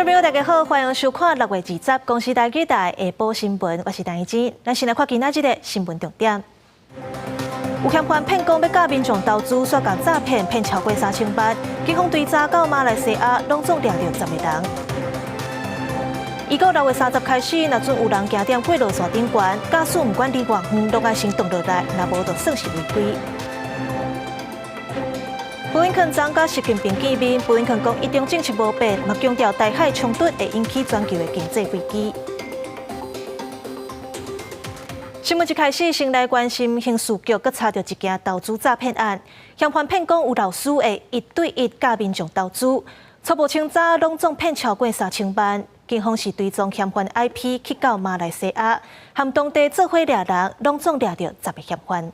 众朋友，大家好，欢迎收看6月20公视台语台下晡新闻，我是陈怡芝。咱先来看今仔日的新闻重点。有嫌犯骗讲要教民众投资，煞甲诈骗骗超过3000万，警方追查到马来西亚，拢总抓到10个人。预告6月30开始，若准有人行踮过路线顶悬，驾驶毋管离偌远，拢爱先动落来，若无就算是违规。布林肯将甲习近平见面，布林肯讲一中政策无变，嘛强调台海冲突会引起全球的经济危机。新闻一开始，先来关心刑事局阁查到一件投资诈骗案，嫌犯骗讲有老师会1对1教民众投资，初步清查拢总骗超过3000万。警方是追踪嫌犯 IP 去到马来西亚，和当地做伙抓人，拢总抓到10个嫌犯。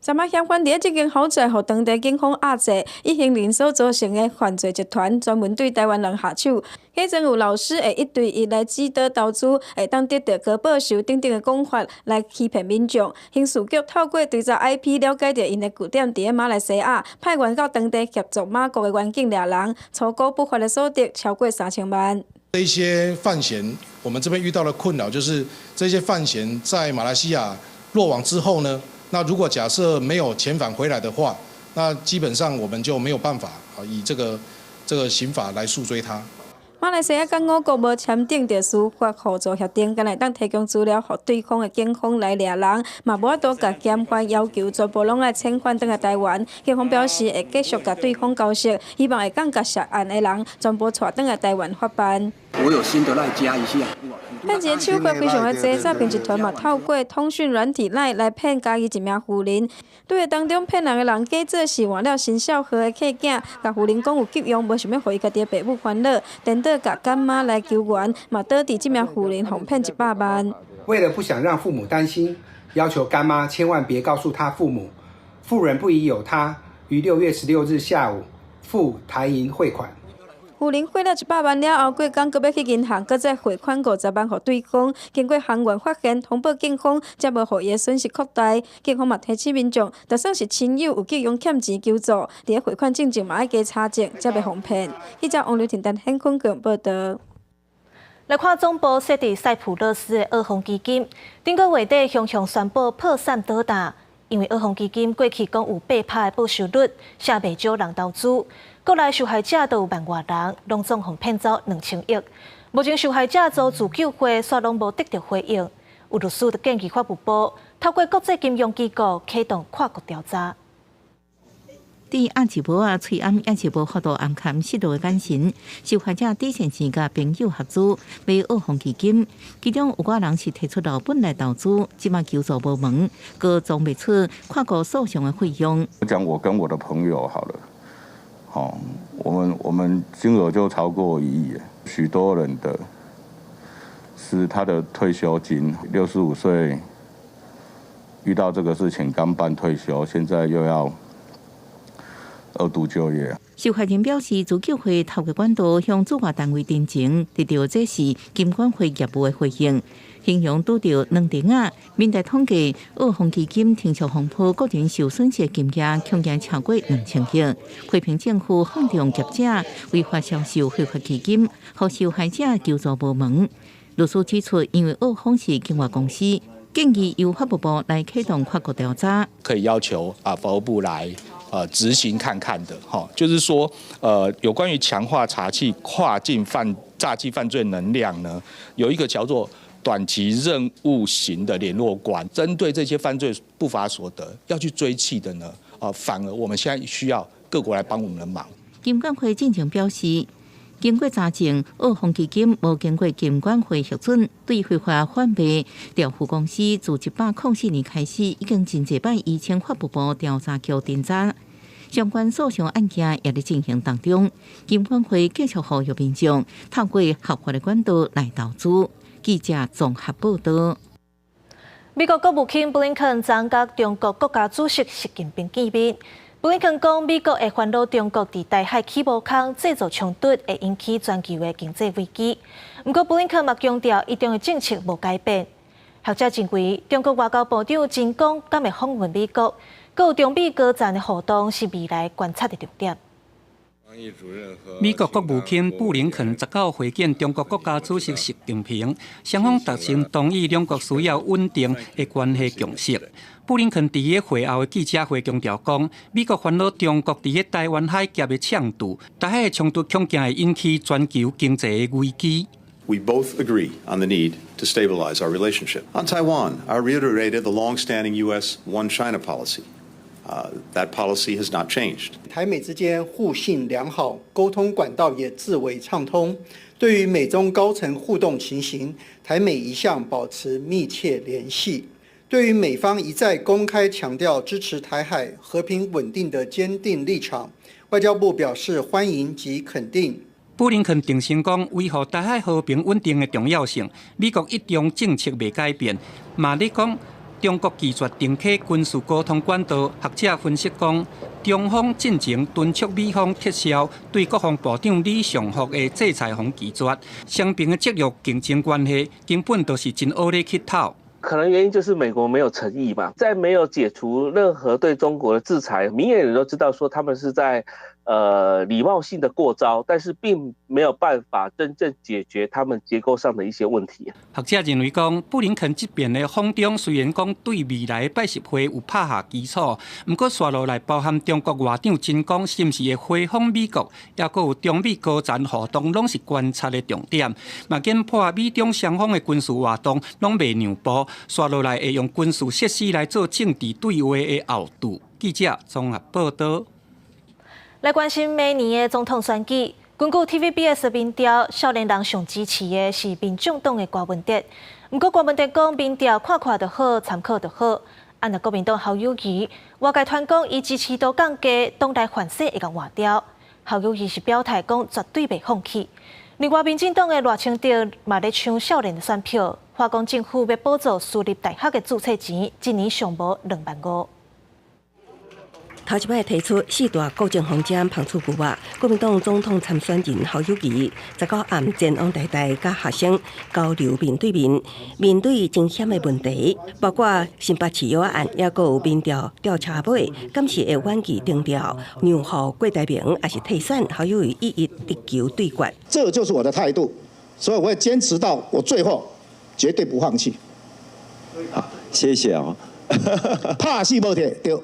三马嫌犯伫一间豪宅，互当地警方压制，以行连锁组成的犯罪集团，专门对台湾人下手。假装有老师会1对1来指导投资，会当得到高报酬等等的讲法来欺骗民众。刑事局透过追查 IP 了解到因的据点伫马来西亚，派员到当地协助马国的远景抓人，初步不法的所得超过3000万。这些犯嫌，我们这边遇到的困扰就是，这些犯嫌在马来西亚落网之后呢？那如果假设没有遣返回来的话，那基本上我们就没有办法以这个刑法来诉追他。马来西亚港务局无签订着司法互助协定，敢来当提供资料，互对方的警方来抓人，嘛无法度甲嫌犯要求全部拢爱遣返返来台湾。警方表示会继续甲对方交涉，希望会当甲涉案的人全部带返来台湾法办。我有新的来加一下。骗钱手法非常的多，诈骗集团嘛透过通讯软体来骗家己一名妇人。对当中骗人的人假做是换了新少河的客囝，甲妇人讲有急用，无想要互伊家己的爸母烦恼，等到甲干妈来求援，嘛倒伫这名妇人哄骗100万。为了不想让父母担心，要求干妈千万别告诉他父母。妇人不疑有他，于6月16日下午赴台银汇款。妇人汇了100万了后，过港阁要去银行，阁再汇款50万予对方。经过行员发现，通报警方，才无予伊的损失扩大。警方嘛提醒民众，就算是亲友有急用欠钱求助，伫咧汇款进前嘛要加查证，才袂防骗。记者王刘婷、陈hen坤强报道。来看总部设伫塞浦路斯的二红基金，顶个月底雄雄宣布破产倒大，因为二红基金过去讲有8%的报酬率，下袂少人投资。国内受害者都有1万多人，拢总互骗走2000亿。目前受害者遭自救会，却拢无得到回应。有律师就建议法务部透过国际金融机构启动跨国调查。伫暗时无翠暗也是无法度暗砍失落的眼神，受害者底线钱甲朋友合资买二红基金，其中有寡人是提出老本来投资，即马求助无门，各装袂出跨国诉讼的费用。讲我跟我的朋友好了。我们金额就超过1亿，许多人的是他的退休金，65岁遇到这个事情刚办退休，现在又要2度就业。受害人表示，自救会透过管道向主管单位申请，得到这是金管会业务的回应。形容拄到2点啊，民代统计，二红基金停售风波个人受损失金额恐惊超过2000亿。批评政府放纵业者违法销售非法基金，互受害者求助无门。律师指出，因为二红是境外公司，建议由法务部来启动跨国调查，可以要求法务部来执行看看的就是说有关于强化查缉跨境诈欺犯罪能量呢，有一个叫做短期任务型的联络官，针对这些犯罪不法所得要去追缉的呢，反而我们现在需要各国来帮我们的忙。金管会进前表示，经过查证，二红基金无经过金管会核准，对非法贩卖调付公司自1804年开始，已经真济摆移请法务部调查局侦查。相关诉讼案件也在进行当中，金管会继续呼吁民众透过合法的管道来投资。记者综合报道。美国国务卿布林肯将甲中国国家主席习近平见面。布林肯讲，美国会烦恼中国伫台海起无空制造冲突，会引起全球的经济危机。不过，布林肯嘛强调，伊中的政策无改变。学者认为，中国外交部长真讲敢会访问美国，佮有中美高层的互动是未来观察的重点。美国国务卿布林肯19会见中国国家主席习近平，双方达成同意两国需要稳定的关系共识。布林肯伫个会后的记者会强调讲，美国烦恼中国伫个台湾海峡的呛度，台海的冲突恐惊会引起全球经济的危机。We both agree on the need to stabilize our relationship. On Taiwan, I reiterated the long-standing U.S. One China policy. That policy has not changed. 台美之间互信良好，沟通管道也自为畅通。对于美中高层互动情形，台美一向保持密切联系。对于美方一再公开强调支持台海和平稳定的坚定立场，外交部表示欢迎及肯定。布林肯重申讲，维护台海和平稳定的重要性，美国一中政策未改变。嘛咧讲，中国拒绝重启军事沟通管道。学者分析讲，中方进前敦促美方撤销对国防部长李尚福的制裁防拒绝，双边的战略竞争关系根本就是真恶劣乞讨。可能原因就是美国没有诚意嘛，在没有解除任何对中国的制裁，明眼人都知道说他们是在礼貌性的过招，但是并没有办法真正解决他们结构上的一些问题。学者认为讲，布林肯这边的访中虽然讲对未来的80会有拍下基础，不过刷落来包含中国外长真讲是不是会回访美国，也佫有中美高层活动，拢是观察的重点。嘛，紧迫美中双方的军事活动拢未让步，刷落来会用军事设施来做政治对话的后盾。记者综合报道。来关心明年的总统选举，根据 TVBS 的民调，少年人上支持的是民众党的郭文哲。不过郭文哲讲，民调看就好，参考就好。按照国民党侯友宜，外界传讲伊支持度降低，党内反势会甲换掉。侯友宜是表态讲绝对袂放弃。另外，民进党的赖清德嘛咧抢少年的选票，话讲政府要补助私立大学的注册钱，今年上无25000。头一摆提出4大国政方针碰触牛肉，国民党总统参选人侯友宜19暗前往台大甲学生交流面对面，面对争险的问题，包括新北市药案，也佫有民调调查尾，敢是会婉拒定调，让予郭台铭也是替选侯友宜一球对决。这就是我的态度，所以我会坚持到我最后，绝对不放弃。好，谢谢哦。拍死无铁对。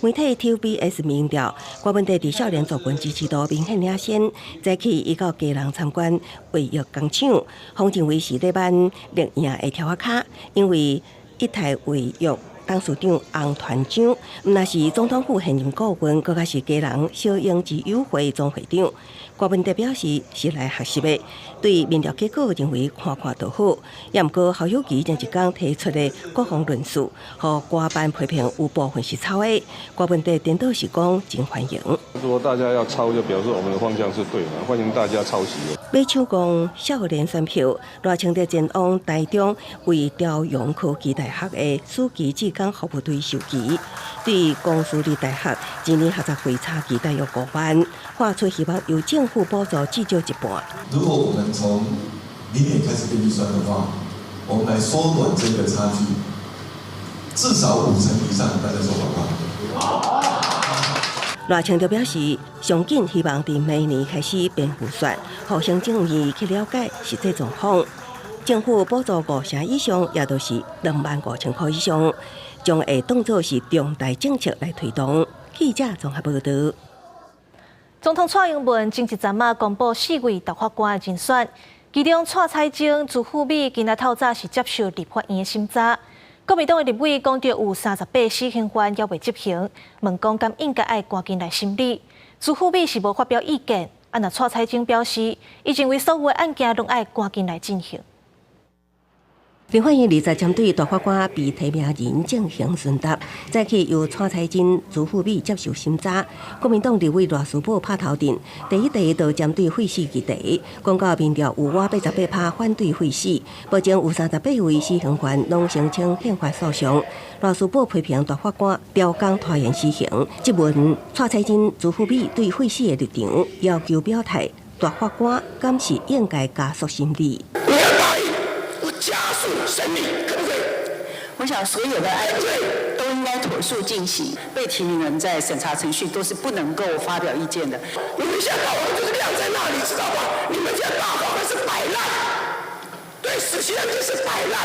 媒体 TVBS 民调，郭文哲伫少年族群支持度明显领先，早起伊到家人参观卫浴工厂，方认为是咧办绿营的跳卡，因为一台卫浴董事长洪团长，毋是总统府现任顾问，佮是家人小英之友会总会长。郭文哲表示是来学习的，对民调结果认为看就好。也毋过侯友宜前一天提出的国防论述，和瓜班批评有部分是抄的。郭文哲颠倒是讲真欢迎。如果大家要抄，就表示我们的方向是对的，欢迎大家抄袭。要抢攻少年选票，赖清德前往台中为朝阳科技大学的暑期志工服务队授旗，对公私立大学今年学杂费差期大约5万，画出希望由政府补助至少一半。如果我们从明年开始变预算的话，我们来缩短这个差距，至少50%以上，大家说好不好？赖清德表示，上紧希望伫明年开始编预算，互行政院去了解实际状况。政府补助5成以上，也就是25000块以上，将会当作是重大政策来推动。记者综合报道。总统蔡英文前一阵仔公布4位大法官的人选，其中蔡彩晶、朱富美今仔透早是接受立法院的审查。国民党的立委讲到有38死刑犯还未执行，问讲敢应该爱赶紧来审理。朱富美是无发表意见，那蔡彩晶表示，伊认为所有的案件拢爱赶紧来进行。立法院20针对大法官被提名人进行询答，再去由蔡彩晶、朱富美接受审查。国民党立委赖士葆拍头阵，第一题就针对废死议题，公告民调有88%反对废死，目前有38位死刑犯拢申请宪法诉讼。赖士葆批评大法官调工拖延死刑，质问蔡彩晶、朱富美对废死的立场，要求表态，大法官敢是应该加速审理？加速审理，可不可以？我想所有的案件都都应该妥速进行。被提名人在审查程序都是不能够发表意见的。你们现在搞的就是晾在那里，知道吗？你们现在大搞的是摆烂，对死刑案件是摆烂，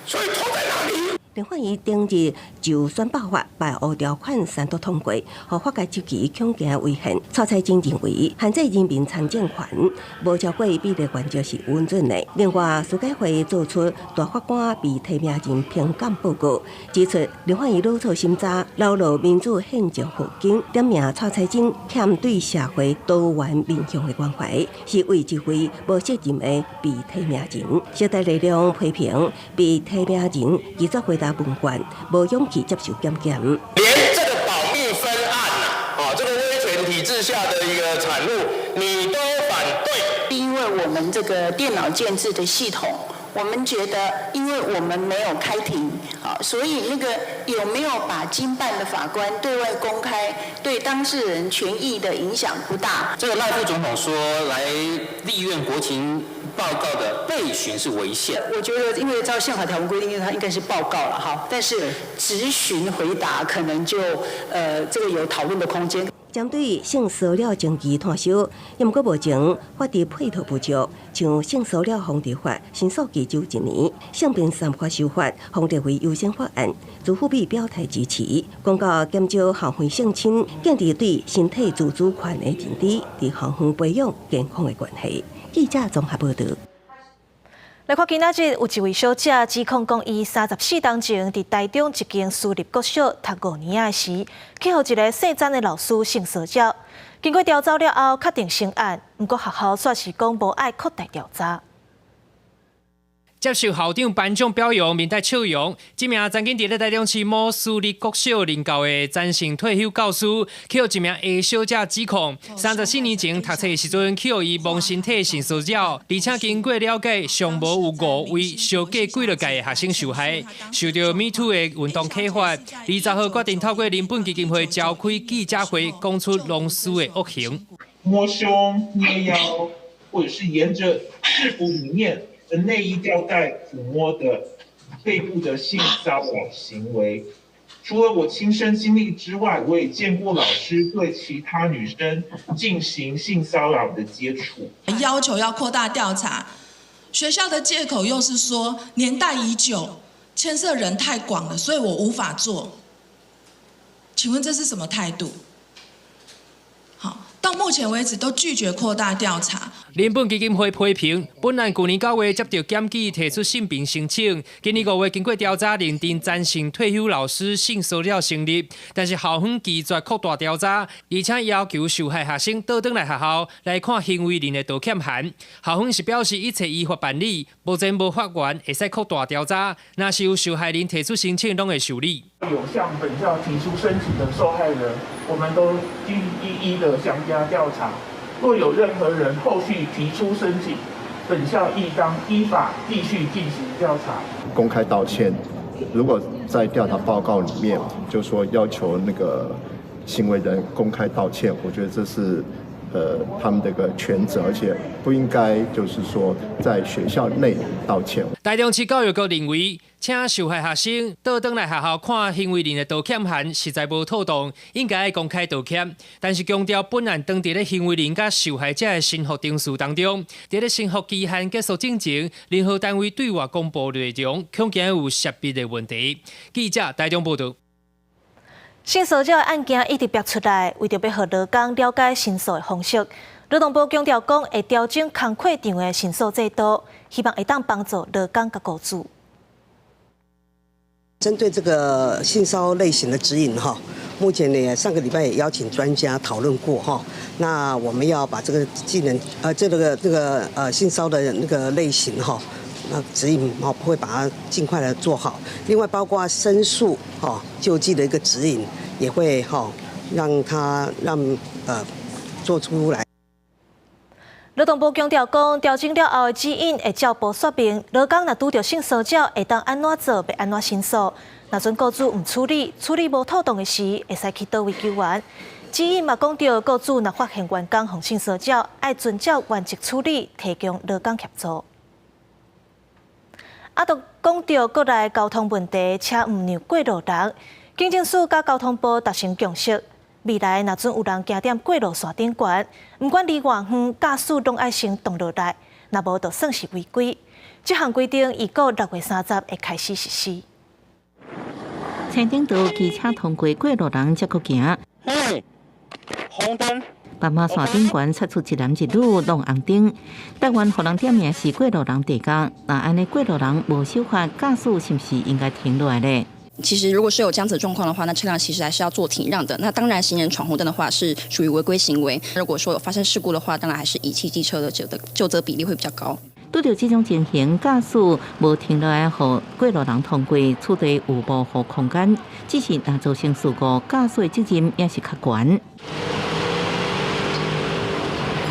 所以拖在那里。立法院顶日就选罢法8号条款三读通过，互法界周期恐惊违宪。蔡彩晶认为，限制人民参政权无超过比例原则是稳准的。另外，司改会做出大法官被提名人评鉴报告，指出立法院老错心查，扰乱民主宪政环境，点名蔡彩晶欠对社会多元面向的关怀，是为一位无责任的被提名人。小台力量批评被提名人拒绝回答问卷，无勇气接受检验。连这个保密分案这个威权体制下的一个产物，你都反对？因为我们这个电脑建制的系统，我们觉得，因为我们没有开庭，所以那个有没有把经办的法官对外公开，对当事人权益的影响不大。这个赖副总统说来立院国情报告的备询是违宪。我觉得，因为照宪法条文规定，它应该是报告了哈，但是质询回答可能就这个有讨论的空间。针对性骚扰证据探收，也毋过目前法律配套不足，像性骚扰防治法新诉期就1年，性平3法修法放列为优先法案，朱副秘表态支持，公告减少校园性侵，建立对身体自主权的认知，伫校园培养健康的关系。记者综合报道。来看今仔日有一位小姐指控讲，伊34当前伫台中一间私立国小读5年的时，去互一个姓詹的老师性骚扰。经过调查了后，确定成案，不过学校却是讲无爱扩大调查。接受校长颁奖表扬，面带笑容。这名曾经伫咧台中市某私立国小任教的詹姓退休教师，去互一名A小姐指控，34年前读册的时阵，去互伊摸身体性骚扰，而且经过了解，尚无有5位小过几落届的学生受害，受到 Me Too 的运动启发，20号决定透过人本基金会召开记者会，讲出老师的恶行。摸胸、捏腰，或者是沿着制服里面的内衣吊带抚摸的背部的性骚扰行为，除了我亲身经历之外，我也见过老师对其他女生进行性骚扰的接触。要求要扩大调查，学校的借口又是说年代已久，牵涉人太广了，所以我无法做。请问这是什么态度？到目前为止都拒绝扩大调查。人本基金会批评，本案去年9月接到检举提出性平申请，今年5月经过调查认定詹姓退休老师性骚扰成立，但是校方拒绝扩大调查，而且要求受害学生倒转来学校来看行为人的道歉函。校方是表示一切依法办理，目前无法源会使扩大调查，若是有受害人提出申请，拢会受理。有向本校提出申请的受害人，我们都一一的详加调查。若有任何人后续提出申请，本校亦当依法继续进行调查。公开道歉，如果在调查报告里面就说要求那个行为人公开道歉，我觉得这是他们的一个权责，而且不应该就是说在学校内道歉。台中市教育局认为，请受害学生倒转来学校看行为人的道歉函实在无妥当，应该公开道歉。但是强调本案当伫咧行为人甲受害者的申复定数当中，伫咧申复期限结束之前，任何单位对外公布内容，恐惊有涉弊的问题。记者台中报道。性骚扰案件一直爆出来，为着要让劳工了解申诉的方式，劳动部强调讲会调整工课场的申诉制度，希望会当帮助劳工甲雇主。针对这个性骚扰类型的指引目前呢上个礼拜也邀请专家讨论过那我们要把这个技能性骚扰的那个类型那指引会把它尽快的做好。另外包括申诉救济的一个指引也会让做出来。劳动部强调讲，调整了后的指引会照步说明，劳工若拄到性骚扰，会当安怎做，要安怎申诉。若准雇主唔处理无妥当的时，会使去倒位救援。指引嘛讲到，雇主若发现员工犯性骚扰，爱遵照原则处理，提供劳工协助。啊，就讲到国内交通问题，车唔让过路人，警政署甲交通部达成共识，未来若准有人行踮过路线顶悬，唔管离偌远，驾驶拢爱先动落来，若无就算是违规。这项规定预估6月30会开始实施。青顶道机车通过过路人才可行。嘿，红灯。斑马线顶悬插出一男一女弄红灯，台湾互人点名是过路人地价。那安尼过路人无守法，驾驶是不是应该停落来呢？其实，如果是有这样子的状况的话，那车辆其实还是要做停让的。那当然，行人闯红灯的话是属于违规行为。如果说有发生事故的话，当然还是遗弃机车的就责比例会比较高。拄到这种情形，驾驶无停落来，互过路人通过，处地有模糊空间，只是若造成事故，驾驶的责任也是较悬。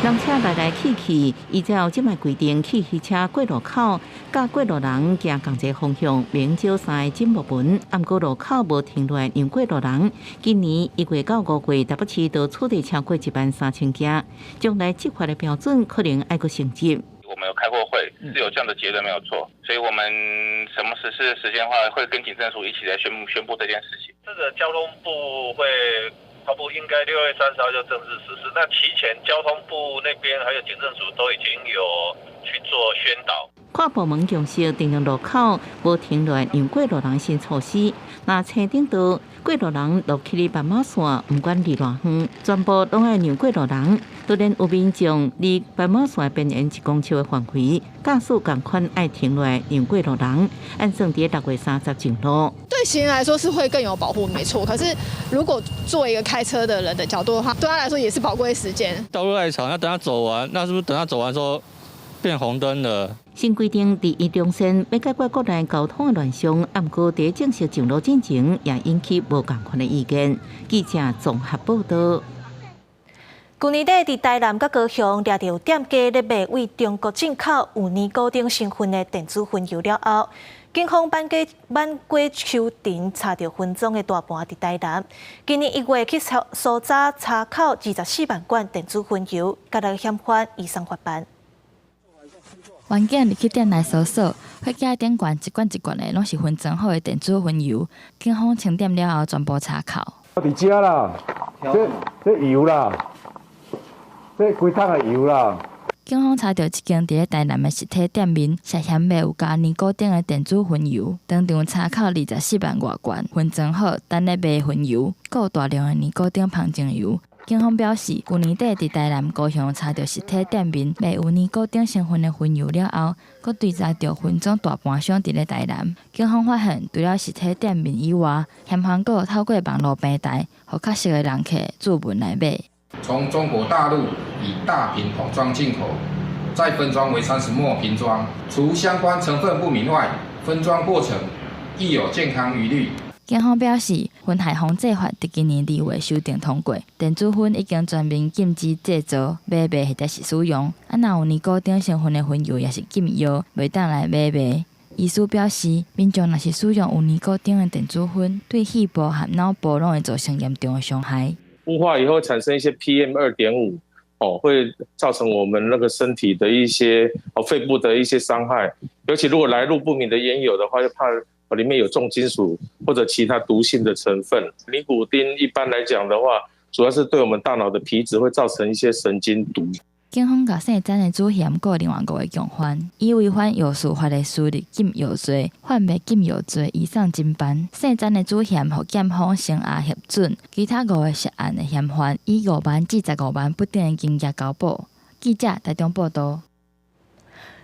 人车来来去去，依照即卖规定，去汽车过路口，甲过路人行同一方向，免照三个警务门。按过路口无停落来让过路人，今年1月到5月，台北市都处理超过13000件，将来执法的标准可能还阁升级。我们有开过会，是有这样的结论没有错，所以我们什么实施的时间的话，会跟警政署一起来宣布这件事情。这个交通部会。发布应该6月30号就正式实施。那提前交通部那边还有警政署都已经有去做宣导。跨部门共识定定路口无停落来让过路人新措施。那青顶道过路人落去哩斑马线，唔管离偌远，全部拢爱让过路人。突然有民众离斑马线边缘1公尺的范围，驾驶同款爱停落来让过路人，按算伫6月30进路。对行人来说是会更有保护，没错。可是如果作为一个开车的人的角度的话，对他来说也是宝贵时间。道路太长，要等他走完，那是不是等他走完之后变红灯了？新规定伫宜中线要解决国内交通的乱象，不过在正式上路进前，也引起无同款的意见。记者综合报道。去年底，伫台南甲高雄掠到店家咧卖为中国进口有尼古丁成分的电子烟油了后，警方晚过秋田查到分赃的大盘伫台南。今年1月去苏查扣24万罐电子烟油，甲来嫌犯移送法办。民警入去店内搜索，货架顶悬一罐一罐的，拢是分装好的电子烟油。警方清点了后，全部查扣。伫遮啦，这油啦。这规桶的油啦！警方查到一间伫咧台南的实体店面，涉嫌卖有加尼古丁的电子烟油，当场查扣24万外罐，分装好等咧卖烟油，还有大量的尼古丁芳精油。警方表示，去年底伫台南高雄查到实体店面卖有尼古丁成分的烟油了后，佮追查到分赃大盘商伫咧台南。警方发现，除了实体店面以外，嫌犯还有透过网络平台，互确实的人客注文来买。从中国大陆以大瓶桶装进口，再分装为30末瓶装，除相关成分不明外，分装过程亦有健康疑虑。警方表示，烟害防治法伫今年2月修订通过，电子烟已经全面禁止制造、买卖或者是使用。若有尼古丁成分的烟油也是禁药，袂当来买卖。医师表示，民众若是使用有尼古丁的电子烟，对肺部和脑部拢会造成严重的伤害。雾化以后产生一些 PM2.5，会造成我们那个身体的一些肺部的一些伤害。尤其如果来路不明的烟油的话，就怕里面有重金属或者其他毒性的成分。尼古丁一般来讲的话，主要是对我们大脑的皮质会造成一些神经毒。警方甲姓詹的主嫌还有另外5个共犯，以违反药事法的私立禁药罪、贩卖禁药罪移送侦办。姓詹的主嫌互检方声押核准，其他5个涉案的嫌犯以5万至15万不等的金额交保。记者台中报道。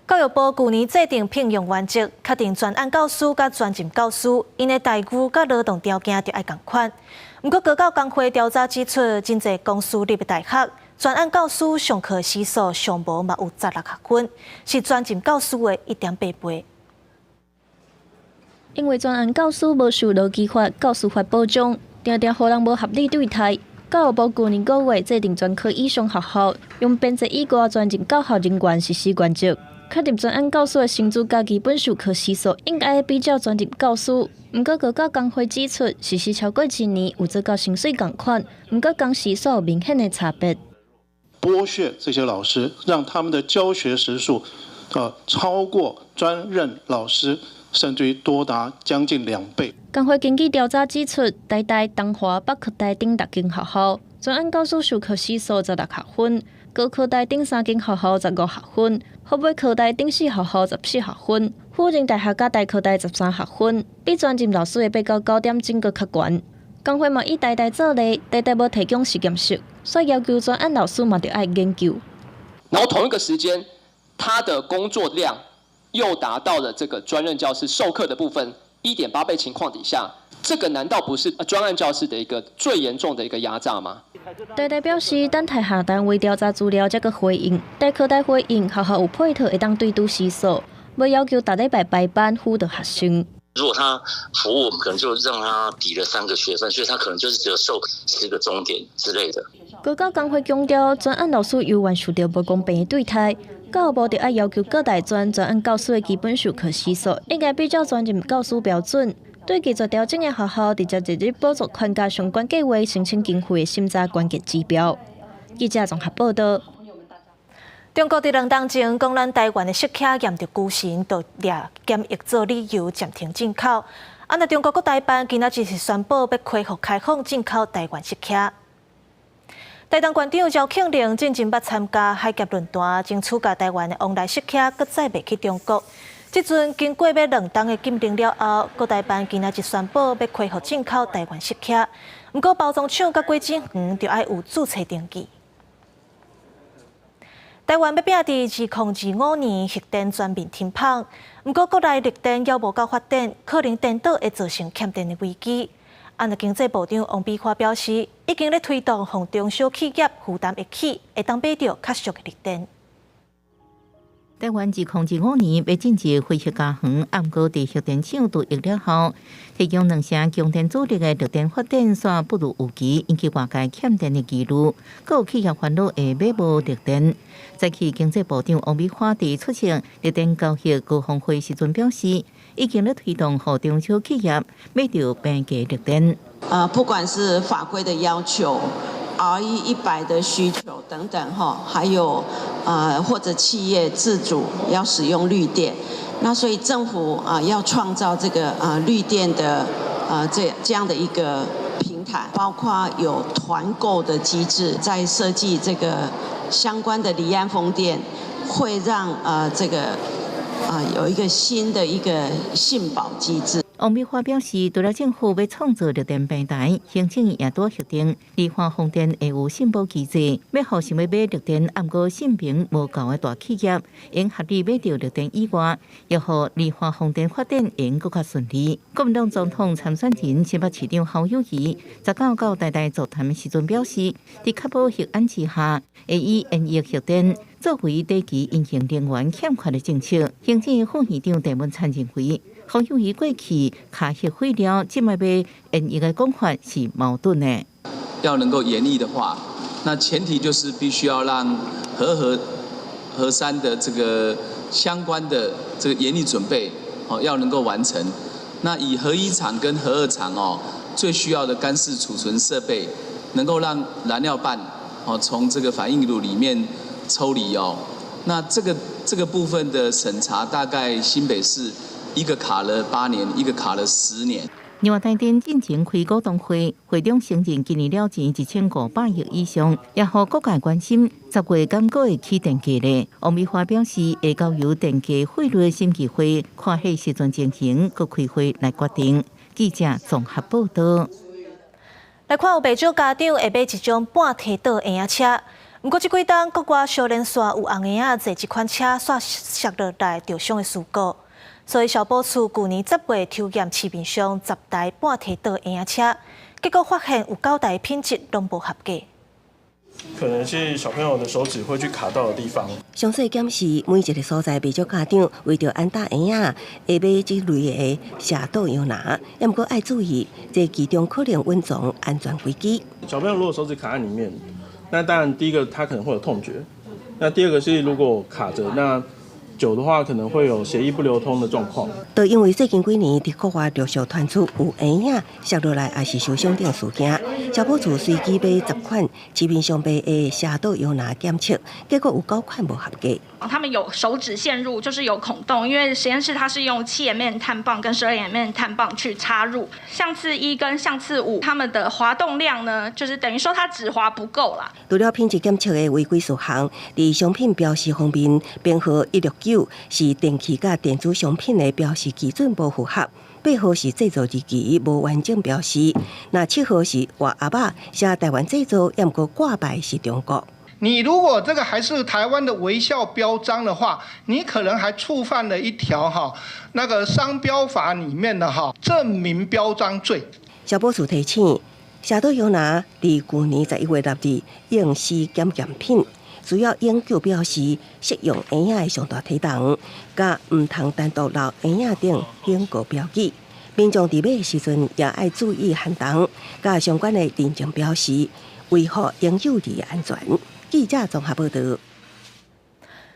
教育部去年制定聘用原则，确定专案教师甲专任教师，因的待遇甲劳动条件就要同款。不过，高教工会调查指出，真侪公司入大学。专案教师上课时数上无嘛有16学分，是专任教师的1.8倍。因为专案教师无受劳基法、教师法保障，常常互人无合理对待。教育部去年5月制定专科以上学校用编制以外专任教学人员实施原则，确定专案教师的薪资甲基本授课时数应该比较专任教师。不过，高教工会指出，实施超过1年有做到薪水同款，不过工时数有明显的差别。剥削这些老师，让他们的教学时数超过专任老师，甚至于多达将近2倍。工会经济调查指出，台大、东华、北科大等6间学校，专案教师授课时数16学分，高科大等3间学校15学分，河北科大等4学校14学分，辅仁大学甲大科大13学分，比专任老师的8到9点钟阁较悬。工会嘛以台大做例，台大无提供实验室，所以要求专案老师嘛就要研究。然后同一个时间，他的工作量又达到了这个专任教师授课的部分1.8倍情况底下，这个难道不是专案教师的一个最严重的一个压榨吗？台大表示，等台下单位调查资料再个回应。大科大回应，学校有配套会当对拄时数，要要求逐礼拜排班辅导学生。如果他服务，我们可能就让他抵了3个学分，所以他可能就是只有授10个钟点之类的。高教工会强调，专案老师有完受到不公平的对待，教育部就要要求各大专案教师的基本授课时数应该比较专任教师标准。对拒绝调整的学校，直接一日补助款甲相关计划申请经费的审查关键指标。记者综合报道。中国伫2天前讲，咱台湾的食客验着居神，就掠检疫做理由暂停进口。那中国国台办今仔日是宣布要恢复开放进口台湾食客。台东县长赵庆玲进前捌参加海峡论坛，争取甲台湾的往来食客搁再袂去中国。即阵经过要2冬的禁令了后，国台办今仔日宣布要恢复进口台湾食客，不过包装厂甲果子园就要有注册登记。台湾要拼伫2025年核电全面停放，不过国内绿电要无够发电，可能颠倒会造成欠电的危机。经济部长王美花表示，已经咧推动让中小企业负担会起，会当买到较俗的绿电。台湾2025年要进入恢复加长，暗过伫核电厂除役了后，提供2成强电主力的绿电发电线不如预期，引起外界欠电的疑虑。各有企业烦恼会买无绿电。早起经济部长王美花伫出席绿电交易高峰会时阵表示，已经咧推动让中小企业买到平价绿电。不管是法规的要求。RE100的需求等等哈，还有或者企业自主要使用绿电，那所以政府要创造这个绿电的这样的一个平台，包括有团购的机制，在设计这个相关的离岸风电，会让这个有一个新的一个信保机制。王美花表示，除了政府要创造绿电平台，行政也多核定，离岸风电会有信保机制，要互想要买绿电，毋过信评无够的大企业，应合理买到绿电以外，也互离岸风电发展应更较顺利。国民党总统参选人新北市长侯友宜19到台大座谈时阵表示，伫确保核安之下，会以延役核电作为短期隐形能源欠缺的政策。行政副院长陈文灿认为，侯友宜过去卡核废料，即卖要延役的讲法是矛盾的。要能够延役的话，那前提就是必须要让核三的这个相关的这个延役准备要能够完成。那以核一厂跟核二厂最需要的干式储存设备，能够让燃料棒从这个反应炉里面抽离那这个部分的审查，大概新北市一个卡了8年，一个卡了10年。另外，台电进前开股东会，会中承认今年了钱1500亿以上，也互各界关心10月敢会起电价呢？王美花表示，会交由电价费率审议会看迄时阵情形，佮开会来决定。记者综合报道。来看有不少家长会买一种半提倒婴仔车，不过这几天国外小连线有红婴仔坐这款车煞摔落来受伤的事故。所以消保处去年10月抽验市面上10台半提倒婴仔车，结果发现有9台品质拢无合格。可能是小朋友的手指会去卡到的地方。详细检视每一个所在，不少家长为着安搭婴仔，会买这类的下倒摇篮，也不过爱注意，这其中可能隐藏安全规矩。小朋友如果手指卡在里面，那当然第一个他可能会有痛觉，那第二个是如果卡着，那久的话可能会有血液不流通的状况。都因为最近几年伫国外陆续传出有婴仔摔落来也是受伤等事件，消保处随机买10款市面上卖的下倒油拿检测，结果有9款无合格。他们有手指陷入，就是有孔洞，因为实验室它是用7mm碳棒跟12mm碳棒去插入。相次1跟相次5，它们的滑动量呢，就是等于说它指滑不够啦。除了品质检测的违规事项，伫商品标示方面，编号169是电器甲电子商品的标示基准无符合，8号是制造日期无完整标示，那7号是画鸭仔写台湾制造，也毋过挂牌是中国。你如果这个还是台湾的微笑标章的话，你可能还触犯了一条那个商标法里面的证明标章罪。消保处提醒，下倒油拿伫去年11月6日应试检验品，主要研究标示适用婴仔的上大体重，甲唔通单独留婴仔等警告标记。民众伫买的时阵也爱注意限重，甲相关的认证标示，维护婴幼儿的安全。记者综合报道。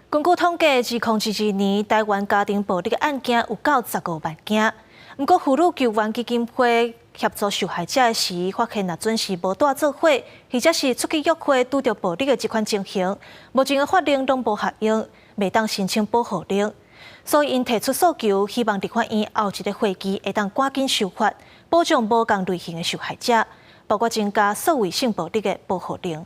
根据统计，2011年台湾家庭暴力案件有到15万件。不过，妇女救援基金会协助受害者时，发现若准时无带做伙，或者是出去约会拄着暴力的这款情形，目前的法令拢无效用，未当申请保护令。所以，因提出诉求，希望立法院后一个会期会当赶紧修法，保障无同类型的受害者，包括增加所谓性暴力的保护令。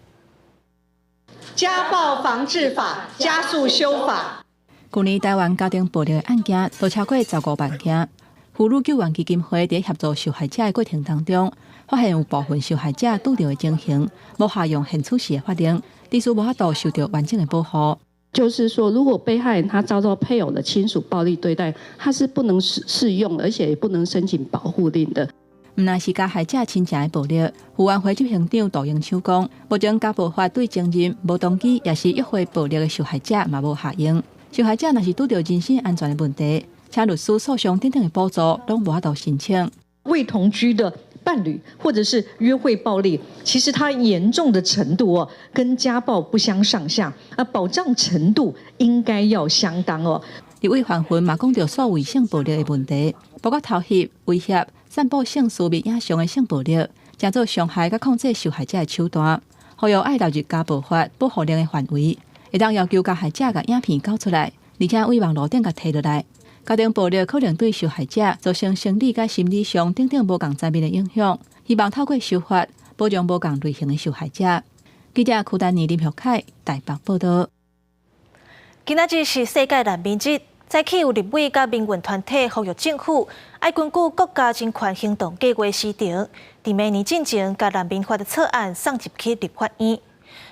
家暴防治法加速修法。去年台湾家庭暴力的案件都超过15万件。妇女救援基金会在协助受害者的过程当中，发现有部分受害者拄到的情形，无效用现处时的法令，致使无法度受到完整的保护。就是说，如果被害人他遭到配偶的亲属暴力对待，他是不能适用，而且也不能申请保护令的。毋但是加害者亲情的暴力，妇安会执行长杜永秋讲，目前家暴法对前任、无动机也是约会暴力的受害者嘛无效用。受害者若是拄到人身安全的问题，请律师、诉讼等等的补助，拢无法度申请。未同居的伴侣或者是约会暴力，其实它严重的程度跟家暴不相上下，保障程度应该要相当哦。立委范云嘛讲到所谓性暴力的问题，包括偷袭、威胁、散布性私密影像的性暴力，正做伤害甲控制受害者的手段，呼吁爱纳入家暴法保护令的范围，会当要求加害者甲影片交出来，而且为网络顶甲摕落来。家庭暴力可能对受害者造成生理甲心理上等等无共层面的影响，希望透过修法保障无共类型的受害者。记者邱丹妮、林玉凯台北报道。今仔日是世界难民日。早起有立委甲民运团体呼吁政府爱根据国家人权行动计划时程，伫明年进前甲难民法的草案送入去立法院。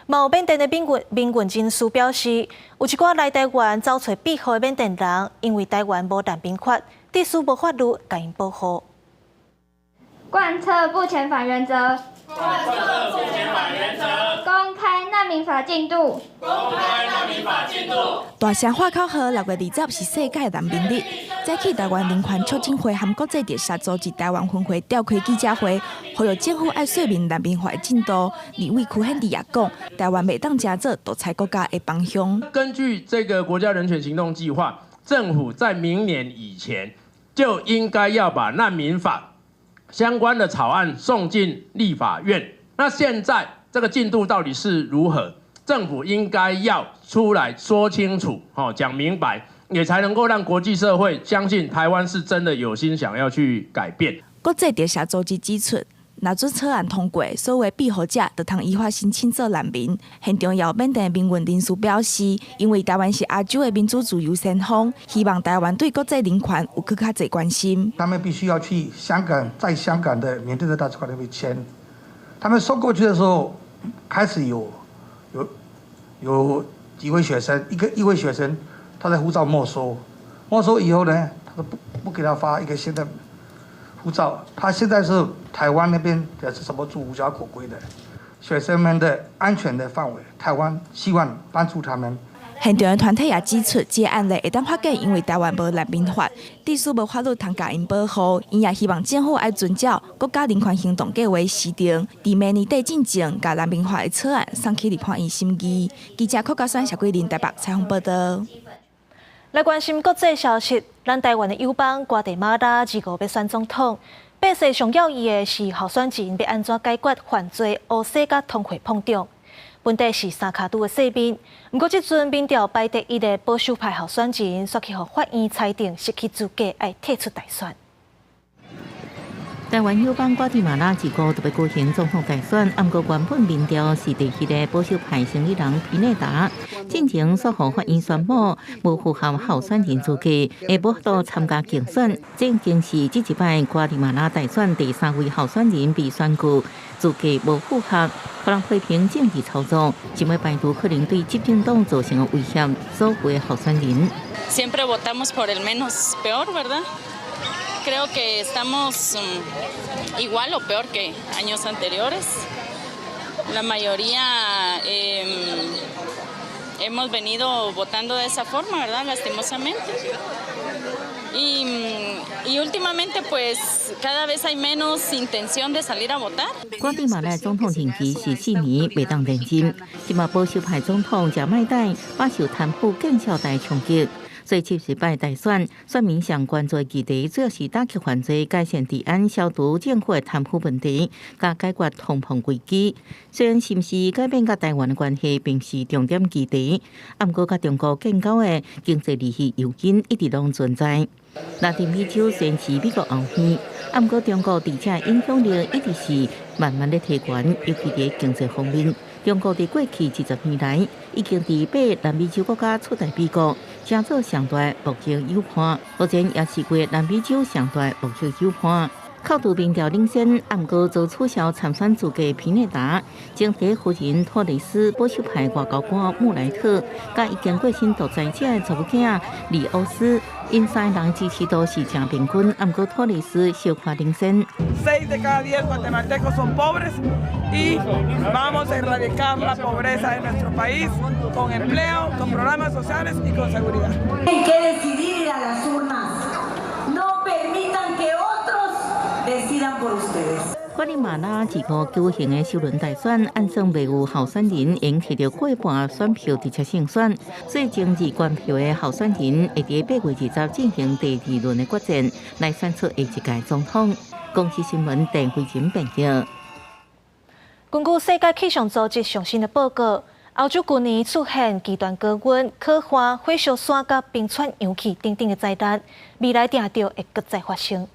嘛有缅甸的民运人士表示，有一寡来台湾走找庇护的缅甸人，因为台湾无难民法，致使无法律甲因保护。贯彻不遣返原则。贯彻不遣返原则。公开难民法进度。公开难民法进度。大声喊口号，6月20日是世界难民日。早起台湾人权促进会和国际特赦组织台湾分会召开记者会，呼吁政府爱说明难民法的进度。立委柯显智也讲，台湾袂当真做独裁国家的方向。根据这个国家人权行动计划，政府在明年以前就应该要把难民法相关的草案送进立法院。那现在这个进度到底是如何？政府应该要出来说清楚，讲明白，也才能够让国际社会相信台湾是真的有心想要去改变。国际特赦组织指出，若准草案通过，所有庇护者就通依法申请做难民。现场也有缅甸的民运人士表示，因为台湾是亚洲的民主自由先锋，希望台湾对国际人权有更加多关心。他们必须要去香港，在香港的缅甸的大使馆那边签。他们送过去的时候，开始有几位学生，一位学生，他的护照没收，没收以后呢，他都不给他发一个新的护照。他现在是台湾那边的是什么无家可归的学生们的安全的范围，台湾希望帮助他们。现场的团体也指出，这案例会当发现，因为台湾无难民法，致使无法律通甲因保护。因也希望政府要遵照国家人权行动计划时程，伫明年底进前，甲难民法的草案送去立法院审议。记者柯嘉轩、小桂林台北采访报道。来关心国际消息，咱台湾的友邦瓜地马拉2月要选总统，百姓上要义的是候选人要安怎解决犯罪、污洗甲通货膨胀。本地是三卡都的细面，不过这阵民调排第1的保守派候选人，却去予法院裁定失去资格，要退出大选。台湾友邦瓜地马拉2月特别举行总统大选，不过原本民调是第1个保守派胜利人皮内达，进前所予法院宣布无符合候选人资格，会无法度参加竞选。这已经是这一摆瓜地马拉大选第3位候选人被选举资格无符合，可能批评政治操作，认为排除可能对执政党造成的威胁。所有候选人 Siempre votamos por el menos peor, ¿verdad? Creo que estamos igual o peor que años anteriores. La mayoría hemos venido votando de esa forma, ¿verdad? Lastimosamente. Y últimamente, pues, cada vez hay menos intención de salir a votar. 瓜地马拉总统任期是4年，未当连任。今嘛保守派总统贾迈代饱受贪腐见效大冲击。所以70摆大选，选民上关注的议题主要是打击犯罪、改善治安、消除政府的贪腐问题，加解决通膨危机。虽然是毋是改变甲台湾的关系，并是重点议题，不过甲中国建交的经济利益诱因一直拢存在。拉丁美洲先是美国后院，不过中国伫遮影响力一直是慢慢的提悬，尤其伫经济方面。中国伫过去20年来，已经伫8南美洲国家取代美国，成做上大目前友伴，目前也是过南美洲上大目前友伴。靠图民调领先，不过遭取消参选资格皮内达，前第夫人托雷斯保守派外交官穆莱特，甲已经过身独裁者的查某囝里欧斯，因三人支持度是正平均，不过托雷斯小可领先。6de cada 10 guatemaltecos son pobres y vamos a erradicar la pobreza en nuestro país con empleo, con programas sociales y con seguridad. Hay que decidir a las urnas. No permitan que otros decidan por ustedes. 瓜地马拉2月举行的首轮大选，按算未有候选人赢摕到过半选票直接胜选，所以争议关票的候选人会伫8月20日进行第2轮的决战，来选出下一届总统。公司新闻郑慧珍报道。根据世界气象组织最新的报告，欧洲去年出现极端高温、可花、火烧山甲冰川氧气等等的灾难，未来定着会搁再发生。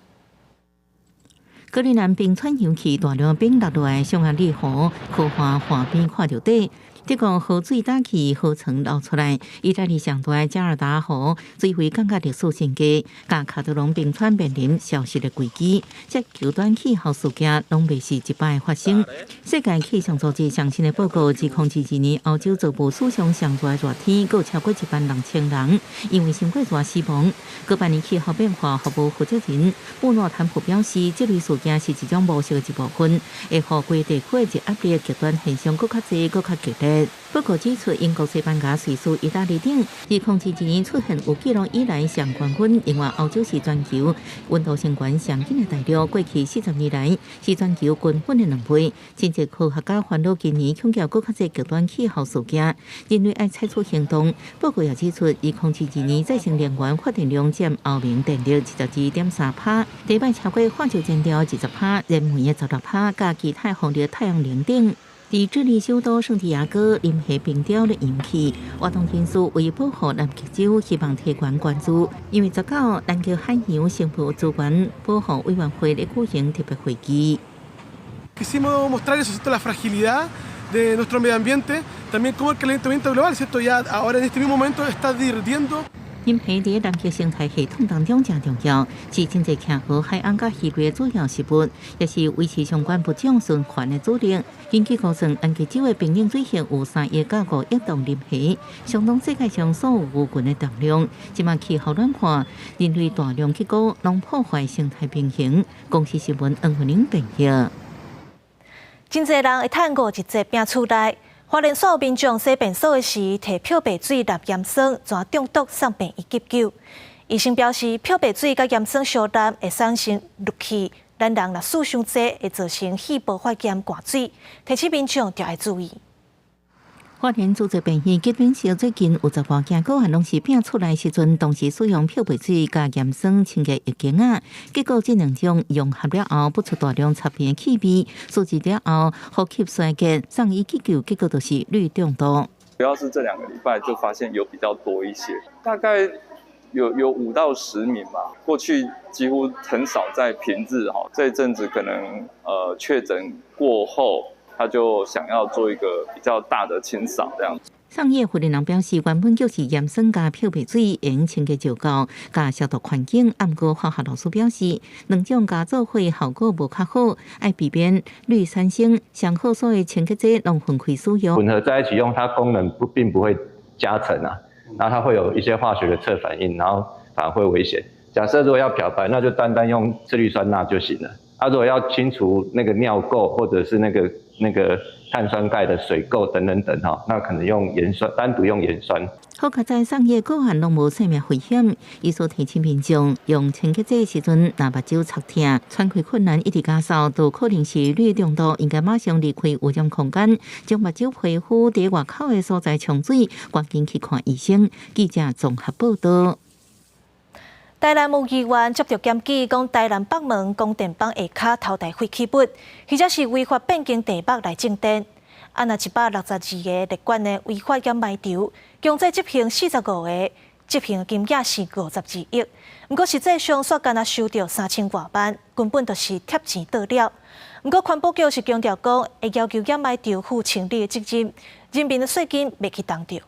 格陵兰冰川氧气大量冰落落来，上岸烈河、可花岸边看到底。结果河水打起，河层流出来。意大利上大的加尔达河水位降到历史新低，甲卡特隆冰川面临消失的危机。这极端气候事件拢未是一摆发生。世界气象组织最新的报告，自2022年欧洲遭遇史上上大热天，有超过16000人因为伤过热死亡。各半年气候变化服务负责人布诺坦普表示，这类事件是一种模式的一部分，会互规地区的压力极端现象更较多、更较剧烈。报告指出，英国、西班牙、瑞士、意大利等2021年出现有记录以来上高温，另外欧洲是全球温度升高上紧的大陆，过去40年来是全球均分的2倍。甚至科学家烦恼今年恐惊更较多极端气候事件，人类爱采取行动。报告也指出，2022年再生能源发电量占欧盟电力72.3%，第摆超过化石燃料20%、燃煤的16%，加其他风力、太阳能等。在智利首都圣地亚哥，临河冰雕的氧气活动人数为保护南极洲，希望提高关注。因为19南极海洋生物资源保护委员会咧举行特别会议。Quisimos mostrar eso, ¿cierto? La fragilidad de nuestro medio ambiente, también como el calentamiento global, ¿cierto? Ya ahora en este mismo momento está derritiendo. 饮水在南极生态系统当中真重要，是真济徛和海岸甲鱼类主要食物，也是维持相关物种循环的主力。根据估算，南极洲的平均水性有3亿到5亿吨临河，相当世界上所有鱼群的重量。即马气候暖化，人类大量去搞，拢破坏生态平衡。公司新闻黄文玲报道。真侪人会趁过一节病厝内。花莲所有民众洗便所的时，摕漂白水淋盐酸，全中毒送病院急救。医生表示，漂白水甲盐酸相沾会产生氯气，咱人若使伤济，会造成肺部发炎、挂水，提醒民众要爱注意。花莲组织病院疾病小最近有10多件个案拢是拼出来时阵，同时使用漂白水加盐酸清洁液镜啊，结果这2种用合了后不出大量擦边气味，数值了后呼吸衰竭，送医急救，结果就是氯中毒。主要是这2个礼拜就发现有比较多一些，大概有5到10名吧。过去几乎很少在平日哈，这一阵子可能确诊过后。他就想要做一个比较大的清扫，这样子。上夜护理人表示，原本就是盐酸加漂白水用清洁照顾加消毒环境，不过化学老师表示，2种加做伙效果无较好，要避免氯酸性，上好所的清洁剂拢分开使用。混合在一起用，它功能并不会加成啊，那它会有一些化学的侧反应，然后反而会危险。假设如果要漂白，那就单单用次氯酸钠就行了。如果要清除那个尿垢或者是那个碳酸钙的水垢等哈，那可能用盐酸，单独用盐酸。好在上夜个案拢无生命危险，伊所提醒民众用清洁剂时阵，若目睭擦痛、喘气困难一直加扫，都可能是氯中毒，应该马上离开污染空间，将目睭皮肤伫外口的所在冲水，赶紧去看医生。记者综合报道。台南有议员接到检举，讲台南北门供电棒下骹偷带废弃物，或者是违法变更地目来种电。那162个列管的违法掩埋场，强制执行45个，执行金额是52亿。不过实际上却敢收到3000多万，根本就是贴钱倒了。不过环保局是强调讲，会要求掩埋场负清理的责任，人民的税金未去当着。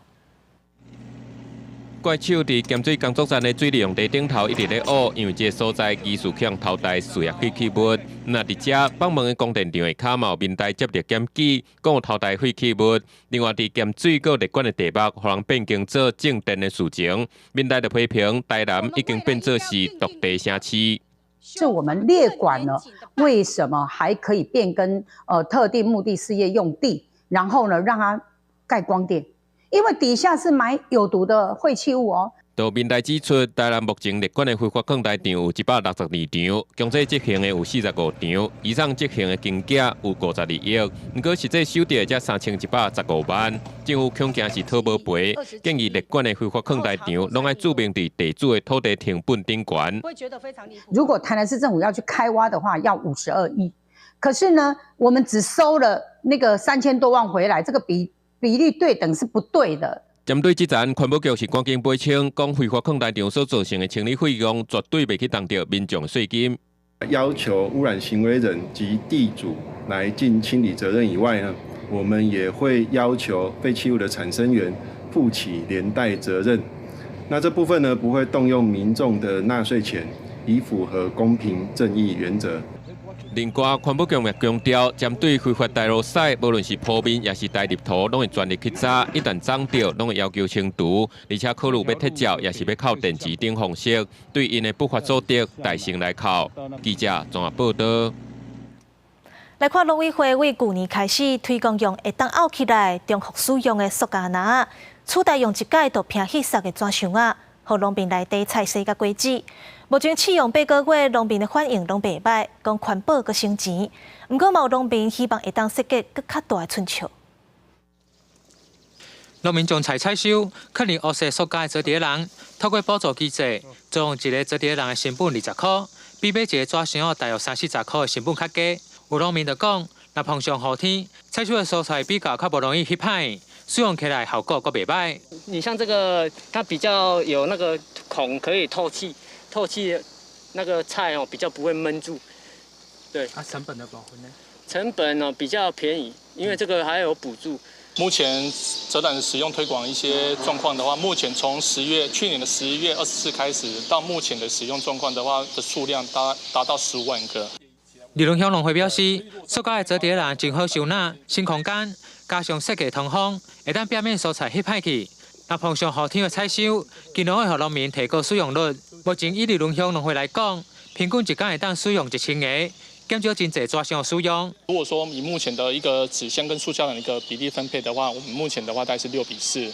怪手伫咸水工作站的水利用地顶头一直咧挖，因为这个所在疑似向偷带树叶废弃物。那伫遮北门的供电场下骹嘛有民代接到检举，讲有偷带废弃物。另外伫咸水个列管的地目，互人变更做种电的事情，民代就批评台南已经变作是独地城市。是我们列管呢，为什么还可以变更特定目的事业用地，然后呢让它盖光电？因为底下是埋有毒的废弃物哦。道民代指出，台南目前列管的非法矿台场有162场，强制执行的有45场，以上执行的金额有52亿。不过实际收到才3115万，政府恐惊是讨无赔，建议列管的非法矿台场拢要注明伫地主的土地成本顶悬。如果台南市政府要去开挖的话，要52亿，可是呢，我们只收了那个3000多万回来，这个比例对等是不对的。针对这站，环保局是赶紧赔清，讲非法矿台场所造成的清理费用，绝对袂去当着民众的税金。要求污染行为人及地主来尽清理责任以外呢，我们也会要求废弃物的产生源负起连带责任。那这部分呢，不会动用民众的纳税钱，以符合公平正义原则。另外，环保局也强调，针对非法带路屎，无论是铺面也是带入土，拢会全力去查，一旦查到，拢会要求清除，而且考虑要撤照，也是要靠电池等方式，对因的不法所得大声来考。记者综合报道。来看农委会为去年开始推广用会当拗起来、重复使用的塑胶篮，取代用一届就拼稀塞的纸箱啊，互农民内底菜色甲果子。目前试用8个月，农民的反应拢袂歹，讲环保阁省钱。不过，有农民希望会当设计阁较大的春秋。农民种菜采收，可能黑色塑胶的折叠篮，透过补助机制，租用一个折叠篮的成本20块，比买一个纸箱大约30-40块的成本较低。有农民就讲，若碰上雨天，采收的蔬菜比较不容易翕歹，使用起来效果阁袂歹。你像这个，它比较有那个孔可以透气。透气的那个菜比较不会闷住，对。成本的保护呢？成本比较便宜，因为这个还有补助。目前折篮的使用推广一些状况的话，目前从去年的11月24开始到目前的使用状况的话的数量达到15万个。李龙乡农会表示，塑胶的折叠篮真好收纳，新空间，加上设计通风，会当避免蔬菜翕歹去。若碰上雨天的采收，尽量会互农民提高使用率。目前以利润乡农会来讲，平均一天会当使用1000个，减少真侪纸箱的使用。如果说以目前的一个纸箱跟塑胶篮的一个比例分配的话，我们目前的话大概是6:4。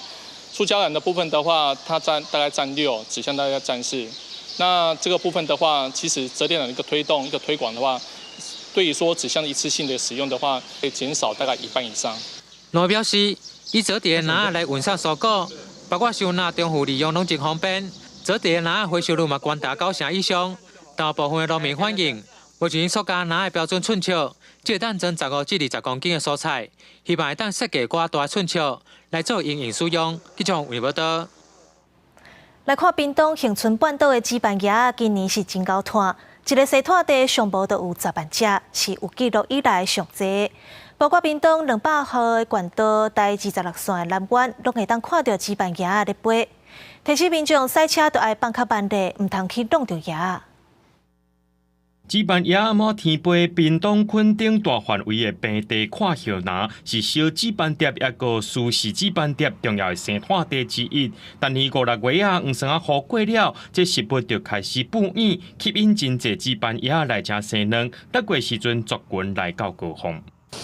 塑胶篮的部分的话，它大概占6，纸箱大概占4。那这个部分的话，其实折叠篮的一个推动、一个推广的话，对于说纸箱的一次性的使用的话，可以减少大概1半以上。农会表示，以折叠篮来运送蔬果，包括收纳中户利用拢真方便。折叠篮回收率嘛高达90%以上，大部分的农民反映，目前塑胶篮的标准寸尺，只会当装15至20公斤的蔬菜，希望会当设计更大寸尺来做营运使用。记者为报道。来看屏东恒春半岛的纸板鸭，今年是真够摊，一个西摊地上无就有10万只，是有记录以来上济。包括屏东200号的县道、第26线的南湾，拢会当看到纸板鸭咧飞。提醒民众赛车都爱放较慢咧，唔通去弄着鸭。纸板鸭满天飞，屏东垦丁大范围的平地看热闹，是烧纸板碟也个苏式纸板碟重要的生产地之一。但是5、6月黄霜雨过了，这食物就开始补眼，吸引真侪纸板鸭来吃生卵。得过时阵族群来到高峰。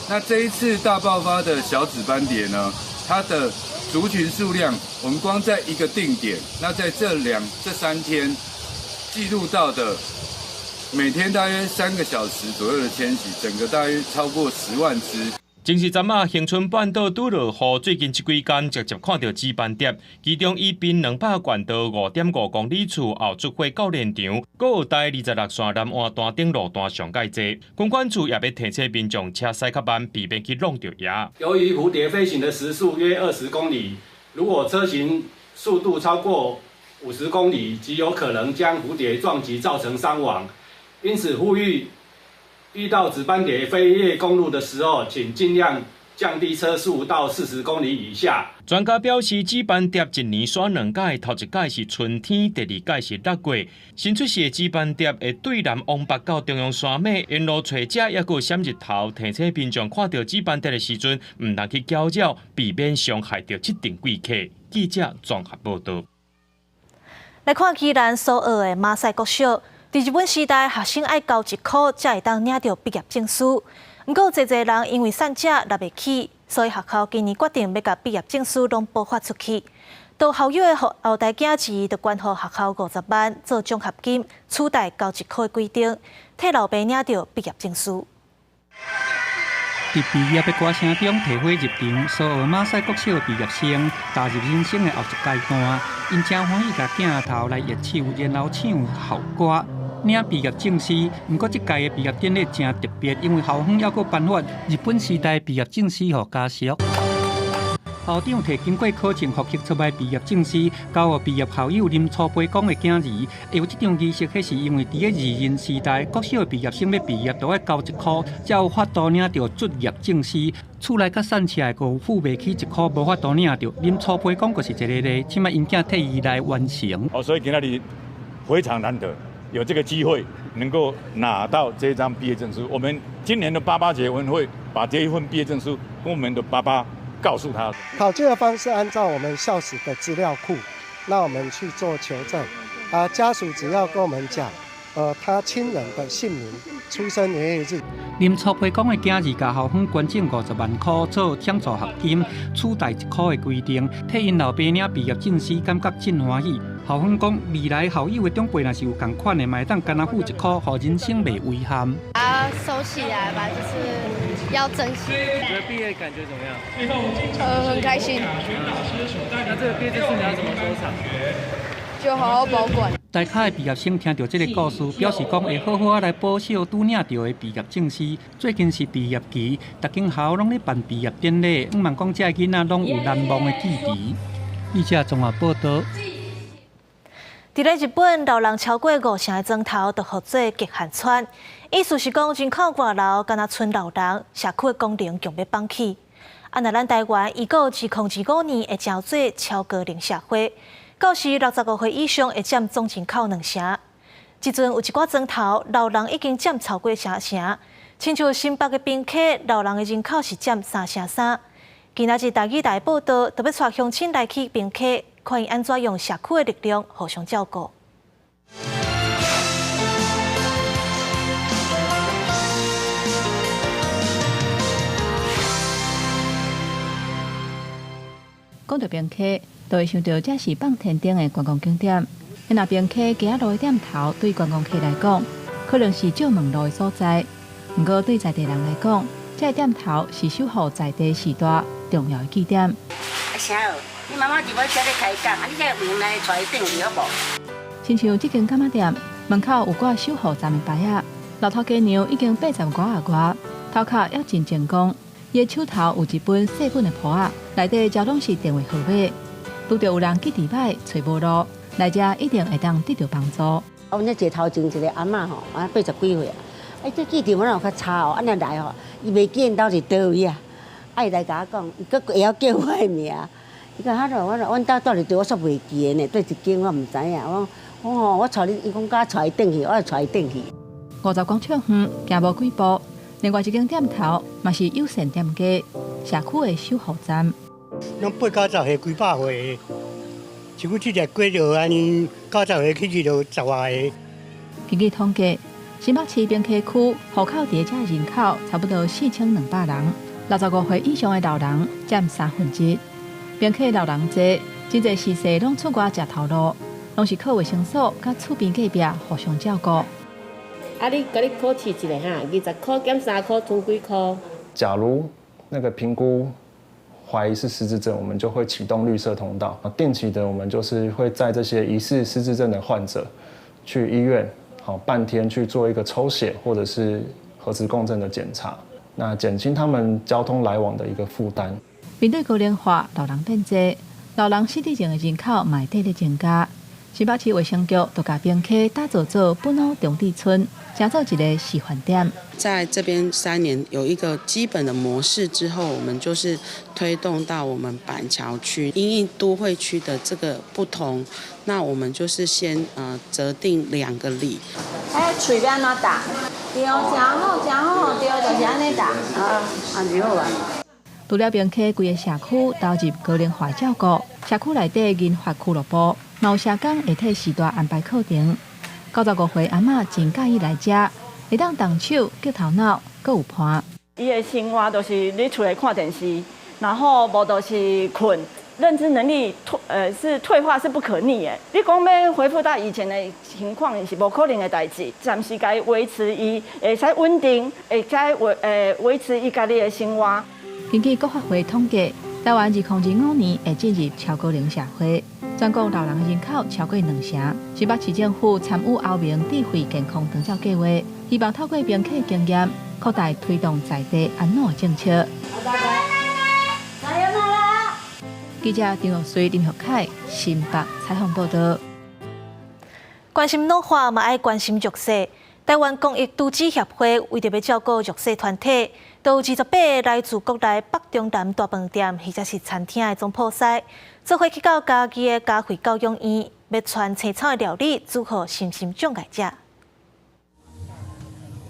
那这一次大爆发的小紫斑蝶呢，它的族群数量，我们光在一个定点，那在这3天记录到的，每天大约3个小时左右的迁徙，整个大约超过10万只。前时阵啊，恒春半岛拄落雨，最近这几天直接看到纸板碟，其中以滨200县道5.5公里处后出火到现场，搁有第26线南湾单顶路段上界多。公管处也要提醒民众车驶较慢，避免去弄着鸭。由于蝴蝶飞行的时速约20公里，如果车行速度超过50公里，极有可能将蝴蝶撞击造成伤亡。因此呼吁，遇到紫斑蝶飞越公路的时候，请尽量降低车速到40公里以下。专家表示，纸板碟一年选2届，头一届是春天，第2届是6月。新出世的纸板碟会对南王八到中央山脉沿路找者，也有闪日头，提醒民众看到纸板碟的时阵，唔通去搅扰，避免伤害到特定贵客。记者综合报道。来看宜兰首尔的马赛国小。在日本时代，学生爱交1块才会当领到毕业证书。不过，侪人因为散假拿袂起，所以学校今年决定要把毕业证书拢补发出去。到校友的后代囝钱，就捐予学校50万做奖学金，取代交1块的规定，替老爸领到毕业证书。在毕业的歌声中提火入场，首尔马赛国小的毕业生踏入人生的后一阶段，因真欢喜甲镜头来热唱，然后唱校歌。领毕业证书，不过这届的毕业典礼真特别，因为校方还阁颁发日本时代毕业证书予家属。校长摕经过考证合格出来毕业证书，交予毕业校友林初培讲的囝儿。会有这场仪式，迄是因为伫个二人时代，国小的毕业生要毕业，都要交1块，才有法度领到卒业证书。厝内甲散车个付袂起1块，无法度领到。林初培讲就是一个例，即摆因囝替伊来完成。所以今天非常难得。有这个机会能够拿到这张毕业证书，我们今年的88节文会把这一份毕业证书跟我们的爸爸告诉他。考卷的方式按照我们校史的资料库，那我们去做求证。家属只要跟我们讲，他亲人的姓名、出生年月日。林初培讲的囝儿甲校方捐赠50万块做奖助学金，取代1块的规定，替因老爸领毕业证书，感觉真欢喜。校方讲，未来校友的长辈若是有同款的，买当干那付1块，互人生袂遗憾。收起来吧，就是要珍惜。觉得毕业感觉怎么样？很开心。那这个毕业证书你要怎么收藏？就好好保管。台卡的毕业生听到这个故事，表示讲会好好来报效拄领到的毕业证书。最近是毕业期，各间校拢咧办毕业典礼，毋茫讲这囡仔拢有难忘的记忆。记者综合报道。伫咧日本，老人超过50成的砖头都号做极限村，意思是讲人口外流，敢若村老人，社区的功能强要放弃。若咱台湾2025年会朝做超高龄社会，到时65岁以上会占总人口2成。即阵有一寡砖头，老人已经占超过3成，亲像新北的滨溪，老人的人口是占3成3。今仔日台语台报道，特别带乡亲来去滨溪。看因安怎用社区的力量互相照顾。讲到滨溪，就会想到这是放天顶的观光景点。若滨溪行路的点头，对观光客来讲，可能是少门路的所在。不过对在地人来讲，这个点头是守护在地时代重要的据点。啊啥哦？你妈妈就要这里开讲，啊你这个门来带顶去好无？亲像这间干妈店门口有挂守护站的牌仔，老头家娘已经80外啊外，头壳也真精光。伊的手头有一本细本的簿仔，内底全拢是电话号码。拄着有人记伫歹找无路，来遮一定会当得到帮助。阮这头前一个阿嬷吼，啊80几岁啊，这记电话有较差哦，安尼来吼，伊袂记因兜是倒位啊，伊来甲我讲，伊佫会晓叫我的名，伊讲哈咯，阮兜到底对我煞袂记的呢，对一间我毋知影，我带你，伊讲甲带伊转去，我就带伊转去。50广场远，行无几步，另外一间店头嘛是友善店家，社区的守护站。拢8、9、10岁，几百岁，像阮这只过着安尼9、10岁起去就10外个。根据统计，新北市滨溪区户口伫遮人口差不多4200人，65岁以上的老人占1/3。滨溪老人多，真侪时势拢出外食头路，拢是靠卫生所甲厝边隔壁互相照顾。啊，你考试一个哈，20块减3块，剩几块？假如那个评估怀疑是失智症，我们就会启动绿色通道。定期的，我们就是会在这些疑似失智症的患者去医院，半天去做一个抽血或者是核磁共振的检查，那减轻他们交通来往的一个负担。面对高龄化，老人变多，老人失智症的人口嘛会在增加。新北市卫生局就把滨溪打造做本土中地村，成做一个示范点。在这边3年有一个基本的模式之后，我们就是推动到我们板桥区，因应都会区的这个不同，那我们就是先择定2个里。嘴要安怎打？对，真好，对，就是安尼打。安尼好啊。除了滨溪规个社区投入高龄化照顾，社区内底银发俱乐部，有社工会替时代安排课程。95岁阿嬷真介意来遮，会当动手、激头脑，阁有伴。伊的生活都是咧厝内看电视，然后无就是困，认知能力是退化是不可逆的。你讲要恢复到以前的情况是无可能的代志，暂时该维持伊会使稳定，会使维持伊家己的生活。根据国发会统计，台湾2025年会进入超高龄社会，全国老人人口超过2成。新北市政府参与后明智慧健康长照计划，希望透过滨溪经验，扩大推动在地安老政策。记者张玉水、林学凯，新北采访报道。关心老化嘛，爱关心弱势。台湾公益组织协会为着要照顾弱势团体，都有28个来自国内北中南大饭店或者是餐厅的总铺师，做伙去到家己的家惠教养院，要传青草的料理，煮予身心障碍者。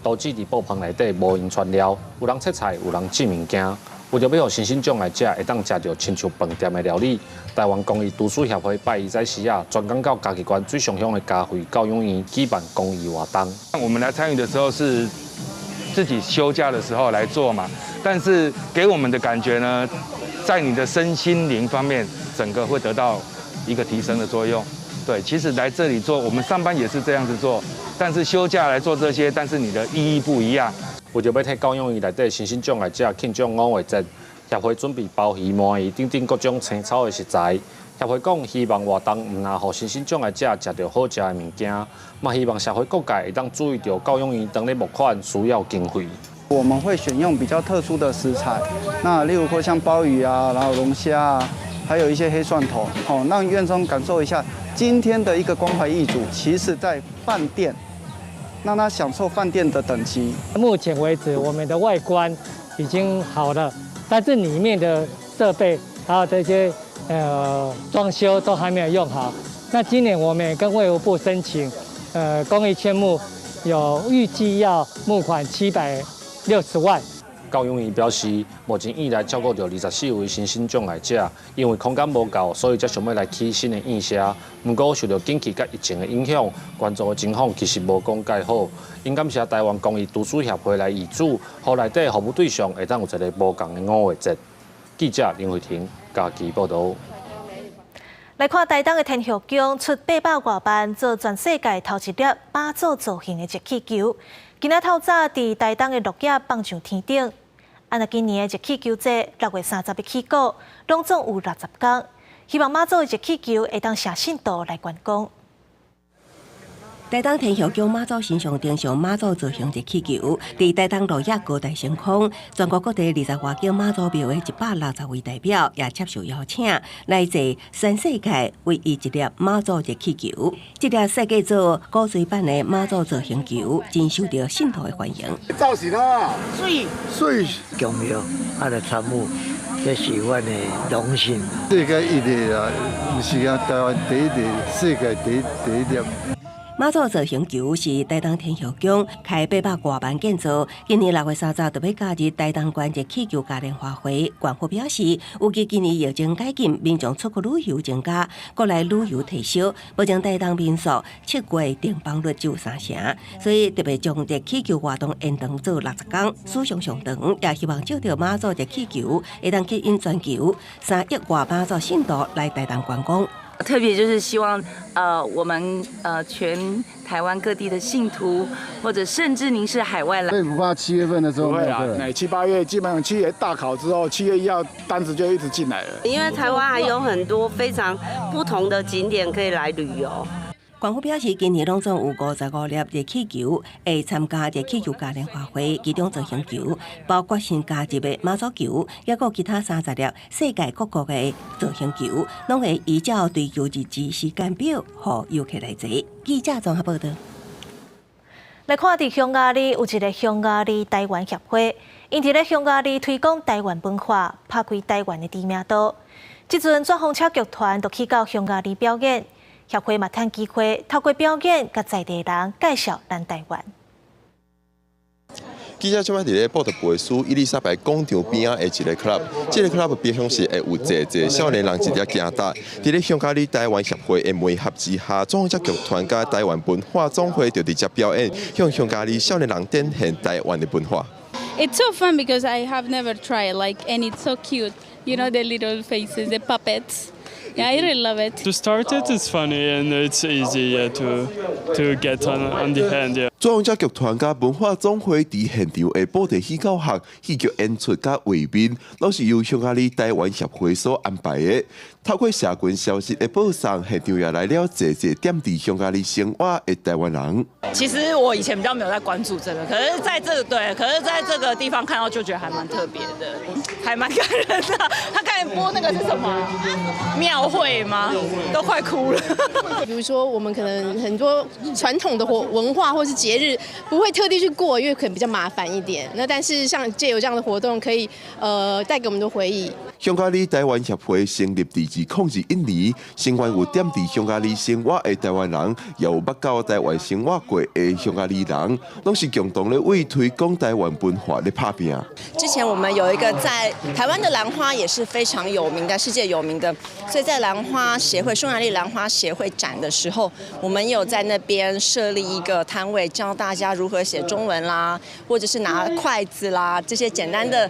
导致伫布棚内底无用传料，有人切菜，有人煮物件。为着要让身心障碍者会当食到亲像饭店的料理，台湾公益图书协会拜一在时啊，专港到嘉义县最上乡的家惠教养院举办公益活动。我们来参与的时候是自己休假的时候来做嘛，但是给我们的感觉呢，在你的身心灵方面，整个会得到一个提升的作用。对，其实来这里做，我们上班也是这样子做，但是休假来做这些，但是你的意义不一样。为着要替教养院内底身心障碍者庆祝5月节，协会准备鲍鱼、鳗鱼等各种青草的食材。协会讲，希望活动唔但让身心障碍者食到好食的物件，嘛希望社会各界会当注意到教养院当日募款需要经费。我们会选用比较特殊的食材，那例如说像鲍鱼啊，然后龙虾啊，还有一些黑蒜头，让院中感受一下今天的一个关怀义主，其实在饭店。让他享受饭店的等级。目前为止，我们的外观已经好了，但是里面的设备还有这些装修都还没有用好。那今年我们也跟卫福部申请，公益劝募，有预计要募款760万。教养院表示，目前以来照顾到24位身心障碍者，因为空间无够，所以才想要来起新的院舍。不过受到近期甲疫情的影响，关注的情况其实无讲介好。因感谢台湾公益图书协会来挹注，互内底服务对象会当有一个无共的5月节。记者林慧婷家己报道。来看台东的天后宫出800外万做全世界头一粒8组造型的热气球。今仔透早伫台东的落叶放上天顶。按照今年的热气球节6月30日起过，拢总有60天。希望马祖的热气球会当写信度来观光。台东天后宫马祖神像登上马祖造型热气球，伫台东路野高台升空，全国各地20外间马祖庙的160位代表也接受邀请，来自全世界唯一一粒马祖热气球。这粒世界做古锥版的马祖造型球，真受到信徒的欢迎。造型啊，水重要，来参与，这是阮的荣幸。世界一粒啊，不是讲台湾第一粒，世界第一粒。马祖造型球是台东天后宫开800多万建造，今年6月30日特别加入台东县热气球嘉年华会。官府表示，预计今年疫情解禁，民众出国旅游增加，国内旅游退烧，保证台东民宿7月订房率就3成，所以特别将热气球活动延长做60天，史上上长。也希望借着马祖热气球，会当吸引全球3亿外马祖信徒来台东观光。特别就是希望，我们全台湾各地的信徒，或者甚至您是海外来，所以不怕7月份的时候，不会啊，那7、8月基本上7月大考之后，7月1号单子就一直进来了。因为台湾还有很多非常不同的景点可以来旅游。官府表示，今年拢总有55粒热气球会参加热气球嘉年华会，其中造型球包括新加入的马祖球，也有其他30粒世界各国的造型球，拢会依照追求日期时间表，予游客来坐。记者综合报道。来看伫匈牙利有一个匈牙利台湾协会，因伫咧匈牙利推广台湾文化，拍开台湾的知名度。即阵专风车剧团就去到匈牙利表演。协会嘛，趁机会透过表演，甲在地人介绍咱台湾。记者即摆伫咧波特贝斯伊丽莎白广场边仔的一个 club， 这个 club 平常时会有侪少年人一直行搭。伫咧匈牙利台湾协会的媒合之下，专风剧团甲台湾文化总会就直接表演，向匈牙利少年人展现台湾的文化。It's so fun because I have never tried and it's so cute. You know the little faces, the puppets. Yeah, I really love it. To start it, it's funny and it's easy to get on the hand. Yeah. 专风剧团甲文化总会伫现场的布袋戏教学、戏剧演出甲画面，都是由匈牙利台湾协会所安排的。透过社群消息的播送，现场也来了侪点伫匈牙利生活的台湾人。其实我以前比较没有在关注这个，可是在这个地方看到就觉得还蛮特别的，还蛮感人的。他刚才播那个是什么庙会吗？都快哭了。比如说我们可能很多传统的文化或是节日不会特地去过，因为可能比较麻烦一点。那但是像借由这样的活动，可以带给我们的回忆。匈牙利台湾协会成立2001年，成员有点伫匈牙利生活的台湾人，也有捌到台湾生活过的匈牙利人，拢是共同咧为推广台湾文化咧打拼。之前我们有一个在台湾的兰花也是非常有名的，世界有名的，所以在兰花协会匈牙利兰花协会展的时候，我们有在那边设立一个摊位，教大家如何写中文啦，或者是拿筷子啦，这些简单的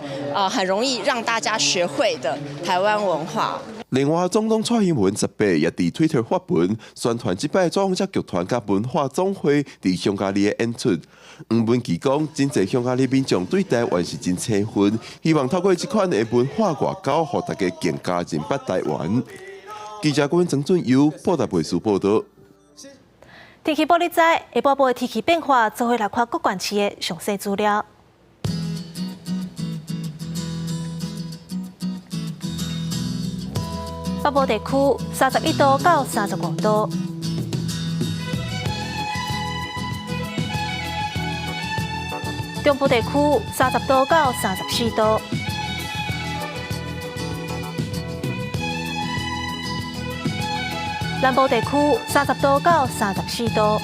很容易让大家学会的台湾文化。另外，总统蔡英文18也伫 Twitter 发文宣传即摆专风车剧团甲文化总会伫匈牙利的演出。文期讲，真侪匈牙利民众对台湾是真兴奋，希望透过这款的文化外交，互大家更加认捌台湾。记者郭曾俊由布达佩斯报道。天气报你知，下晡晡的天气变化，做伙来看各县市的详细资料。北部地区31度到35度，中部地区30度到34度，南部地区30度到34度，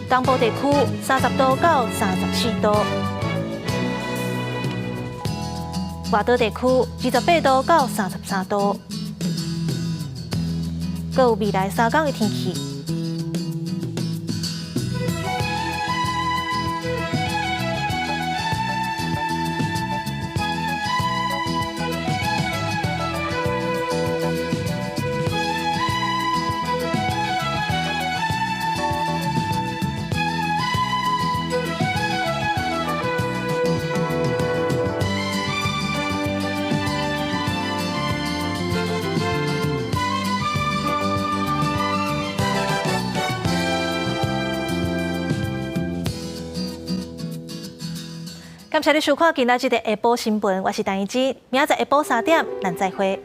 东部地区30度到34度。外岛地区28度到33度，各有未来3天的天气。感谢你收看今仔日的下晡新闻，我是陈怡芝，明仔载下晡3点，咱再会。